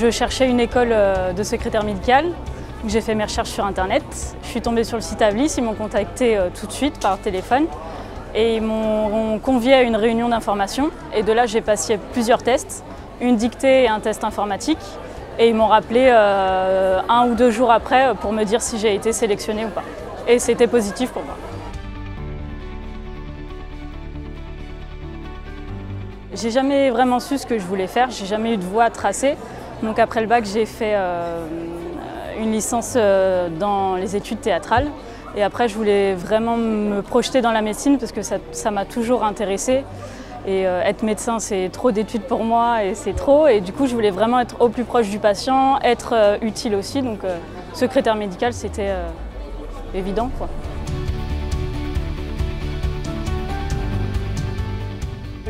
Je cherchais une école de secrétaire médicale. J'ai fait mes recherches sur internet. Je suis tombée sur le site Avlis, ils m'ont contacté tout de suite par téléphone et ils m'ont convié à une réunion d'information. Et de là, j'ai passé plusieurs tests, une dictée et un test informatique. Et ils m'ont rappelé 1 ou 2 jours après pour me dire si j'ai été sélectionnée ou pas. Et c'était positif pour moi. J'ai jamais vraiment su ce que je voulais faire, j'ai jamais eu de voie tracée. Donc après le bac, j'ai fait une licence dans les études théâtrales. Et après, je voulais vraiment me projeter dans la médecine parce que ça m'a toujours intéressée. Et être médecin, c'est trop d'études pour moi et c'est trop. Et du coup, je voulais vraiment être au plus proche du patient, être utile aussi. Donc secrétaire médical, c'était évident, quoi.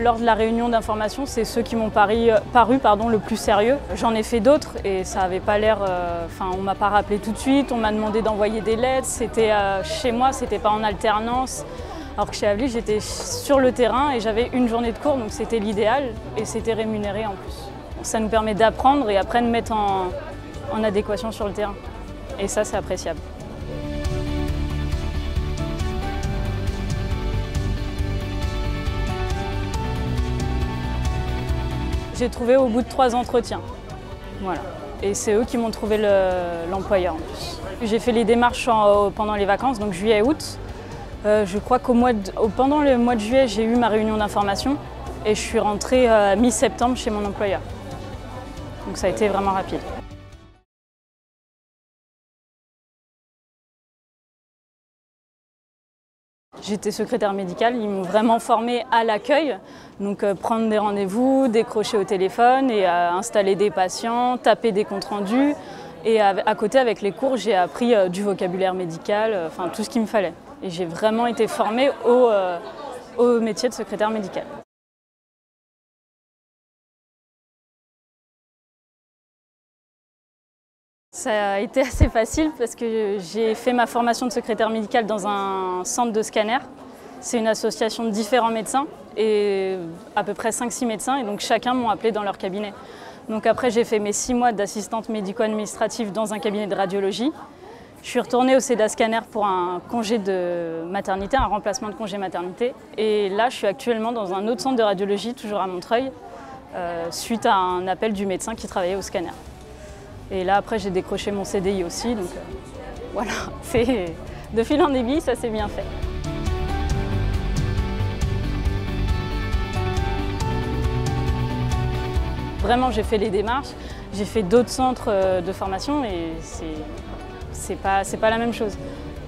Lors de la réunion d'information, c'est ceux qui m'ont paru le plus sérieux. J'en ai fait d'autres et ça n'avait pas l'air... on ne m'a pas rappelé tout de suite, on m'a demandé d'envoyer des lettres. C'était chez moi, c'était pas en alternance. Alors que chez Avlis, j'étais sur le terrain et j'avais une journée de cours, donc c'était l'idéal et c'était rémunéré en plus. Ça nous permet d'apprendre et après de mettre en adéquation sur le terrain. Et ça, c'est appréciable. J'ai trouvé au bout de 3 entretiens. Voilà. Et c'est eux qui m'ont trouvé l'employeur en plus. J'ai fait les démarches pendant les vacances, donc juillet et août. Je crois pendant le mois de juillet, j'ai eu ma réunion d'information et je suis rentrée mi-septembre chez mon employeur. Donc ça a été vraiment rapide. J'étais secrétaire médicale, ils m'ont vraiment formée à l'accueil, donc prendre des rendez-vous, décrocher au téléphone et installer des patients, taper des comptes rendus. Et à côté, avec les cours, j'ai appris du vocabulaire médical, enfin tout ce qu'il me fallait. Et j'ai vraiment été formée au métier de secrétaire médical. Ça a été assez facile parce que j'ai fait ma formation de secrétaire médical dans un centre de scanner. C'est une association de différents médecins et à peu près 5-6 médecins et donc chacun m'ont appelé dans leur cabinet. Donc après j'ai fait mes 6 mois d'assistante médico-administrative dans un cabinet de radiologie. Je suis retournée au CEDA Scanner pour un congé de maternité, un remplacement de congé maternité. Et là je suis actuellement dans un autre centre de radiologie, toujours à Montreuil, suite à un appel du médecin qui travaillait au scanner. Et là, après, j'ai décroché mon CDI aussi, donc voilà, c'est de fil en aiguille, ça s'est bien fait. Vraiment, j'ai fait les démarches, j'ai fait d'autres centres de formation et c'est pas la même chose.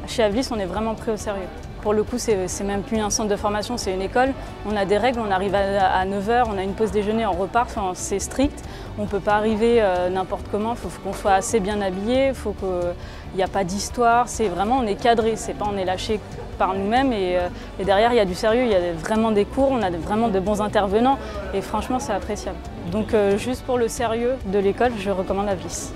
Chez Avlis, on est vraiment pris au sérieux. Pour le coup, c'est même plus un centre de formation, c'est une école. On a des règles, on arrive à 9 h, on a une pause déjeuner, on repart, enfin, c'est strict. On ne peut pas arriver n'importe comment, il faut qu'on soit assez bien habillé, il faut qu'il n'y a pas d'histoire. C'est vraiment, on est cadré, c'est pas on est lâché par nous-mêmes et derrière il y a du sérieux, il y a vraiment des cours, on a vraiment de bons intervenants et franchement c'est appréciable. Donc juste pour le sérieux de l'école, je recommande Avlis.